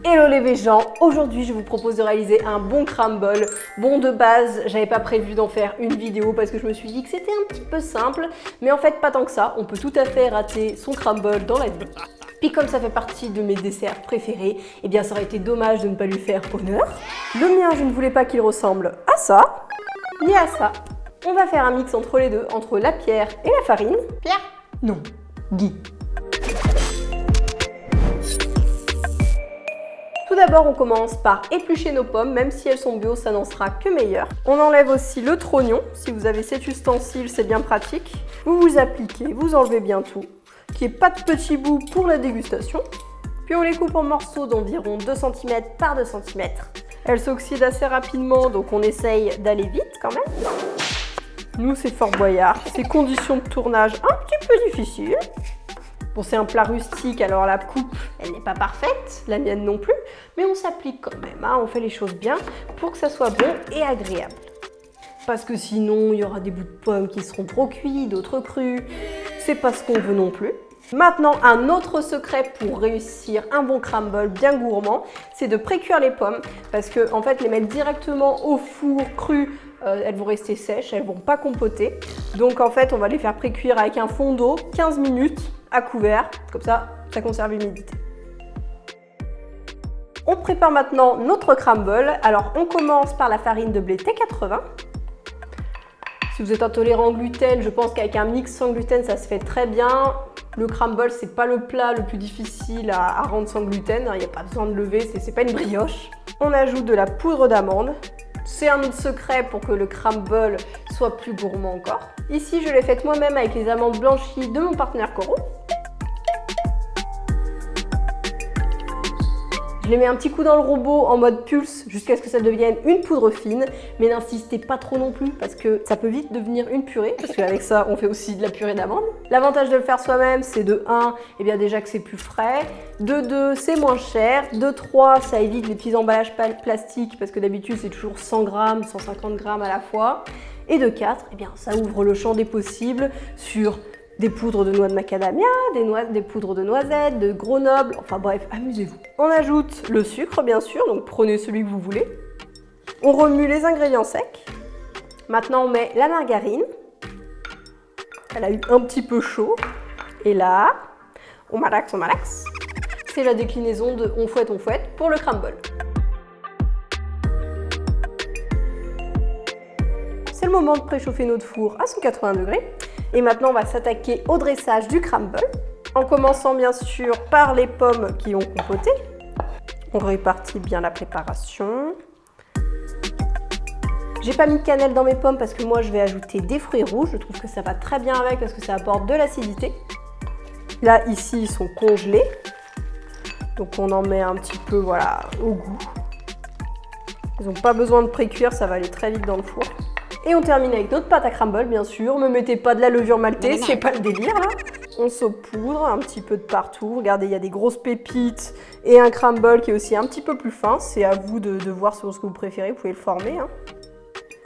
Hello les gens, aujourd'hui je vous propose de réaliser un bon crumble. Bon, de base, j'avais pas prévu d'en faire une vidéo parce que je me suis dit que c'était un petit peu simple, mais en fait pas tant que ça, on peut tout à fait rater son crumble dans la vie. Puis comme ça fait partie de mes desserts préférés, eh bien ça aurait été dommage de ne pas lui faire honneur. Le mien, je ne voulais pas qu'il ressemble à ça, ni à ça. On va faire un mix entre les deux, entre la pierre et la farine. Pierre? Non, Guy. Tout d'abord, on commence par éplucher nos pommes, même si elles sont bio, ça n'en sera que meilleur. On enlève aussi le trognon, si vous avez cet ustensile, c'est bien pratique. Vous vous appliquez, vous enlevez bien tout, qu'il n'y ait pas de petits bouts pour la dégustation. Puis on les coupe en morceaux d'environ 2 cm par 2 cm. Elles s'oxydent assez rapidement, donc on essaye d'aller vite quand même. Nous, c'est Fort Boyard, c'est conditions de tournage un petit peu difficiles. Bon, c'est un plat rustique, alors la coupe, elle n'est pas parfaite, la mienne non plus, mais on s'applique quand même, hein, on fait les choses bien pour que ça soit bon et agréable. Parce que sinon, il y aura des bouts de pommes qui seront trop cuits, d'autres crus, c'est pas ce qu'on veut non plus. Maintenant, un autre secret pour réussir un bon crumble bien gourmand, c'est de pré-cuire les pommes, parce que en fait, les mettre directement au four cru, elles vont rester sèches, elles vont pas compoter. Donc en fait, on va les faire pré-cuire avec un fond d'eau, 15 minutes à couvert, comme ça conserve l'humidité. On prépare maintenant notre crumble. Alors on commence par la farine de blé T80. Si vous êtes intolérant au gluten, je pense qu'avec un mix sans gluten, ça se fait très bien. Le crumble, c'est pas le plat le plus difficile à rendre sans gluten, il n'y a pas besoin de lever, c'est pas une brioche. On ajoute de la poudre d'amande. C'est un autre secret pour que le crumble soit plus gourmand encore. Ici, je l'ai faite moi-même avec les amandes blanchies de mon partenaire Coro. Je les mets un petit coup dans le robot en mode pulse jusqu'à ce que ça devienne une poudre fine, mais n'insistez pas trop non plus parce que ça peut vite devenir une purée, parce qu'avec ça on fait aussi de la purée d'amande. L'avantage de le faire soi-même, c'est de 1, eh bien déjà que c'est plus frais, de 2, c'est moins cher, de 3, ça évite les petits emballages plastiques parce que d'habitude c'est toujours 100 grammes, 150 grammes à la fois, et de 4, eh bien ça ouvre le champ des possibles sur des poudres de noix de macadamia, des poudres de noisettes, de Grenoble, enfin bref, amusez-vous. On ajoute le sucre bien sûr, donc prenez celui que vous voulez. On remue les ingrédients secs. Maintenant on met la margarine. Elle a eu un petit peu chaud. Et là, on malaxe, on malaxe. C'est la déclinaison de on fouette pour le crumble. C'est le moment de préchauffer notre four à 180 degrés. Et maintenant, on va s'attaquer au dressage du crumble, en commençant bien sûr par les pommes qui ont compoté. On répartit bien la préparation. J'ai pas mis de cannelle dans mes pommes parce que moi, je vais ajouter des fruits rouges. Je trouve que ça va très bien avec parce que ça apporte de l'acidité. Là, ici, ils sont congelés. Donc, on en met un petit peu, voilà, au goût. Ils n'ont pas besoin de pré-cuire, ça va aller très vite dans le four. Et on termine avec notre pâte à crumble, bien sûr. Ne mettez pas de la levure maltée, c'est pas le délire là. On saupoudre un petit peu de partout. Regardez, il y a des grosses pépites et un crumble qui est aussi un petit peu plus fin. C'est à vous de voir selon ce que vous préférez, vous pouvez le former. Hein.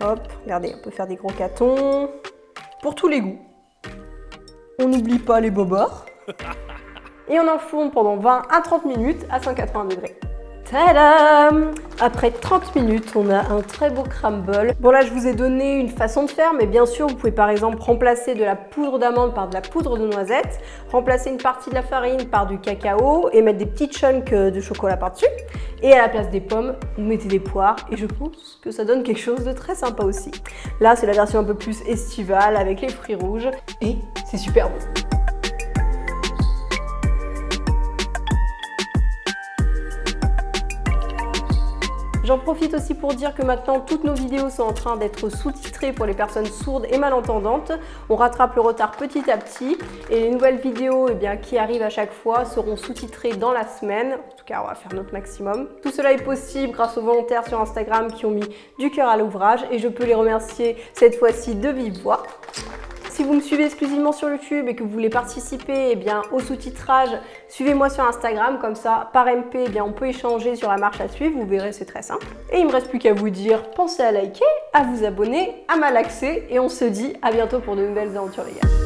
Hop, regardez, on peut faire des gros catons. Pour tous les goûts. On n'oublie pas les bobards. Et on enfourne pendant 20 à 30 minutes à 180 degrés. Tadam! Après 30 minutes, on a un très beau crumble. Bon là, je vous ai donné une façon de faire, mais bien sûr, vous pouvez par exemple remplacer de la poudre d'amande par de la poudre de noisette, remplacer une partie de la farine par du cacao et mettre des petits chunks de chocolat par-dessus. Et à la place des pommes, vous mettez des poires et je pense que ça donne quelque chose de très sympa aussi. Là, c'est la version un peu plus estivale avec les fruits rouges et c'est super bon. J'en profite aussi pour dire que maintenant toutes nos vidéos sont en train d'être sous-titrées pour les personnes sourdes et malentendantes. On rattrape le retard petit à petit et les nouvelles vidéos qui arrivent à chaque fois seront sous-titrées dans la semaine. En tout cas, on va faire notre maximum. Tout cela est possible grâce aux volontaires sur Instagram qui ont mis du cœur à l'ouvrage et je peux les remercier cette fois-ci de vive voix. Si vous me suivez exclusivement sur YouTube et que vous voulez participer au sous-titrage, suivez-moi sur Instagram, comme ça, par MP, on peut échanger sur la marche à suivre, vous verrez, c'est très simple. Et il ne me reste plus qu'à vous dire, pensez à liker, à vous abonner, à malaxer, et on se dit à bientôt pour de nouvelles aventures les gars.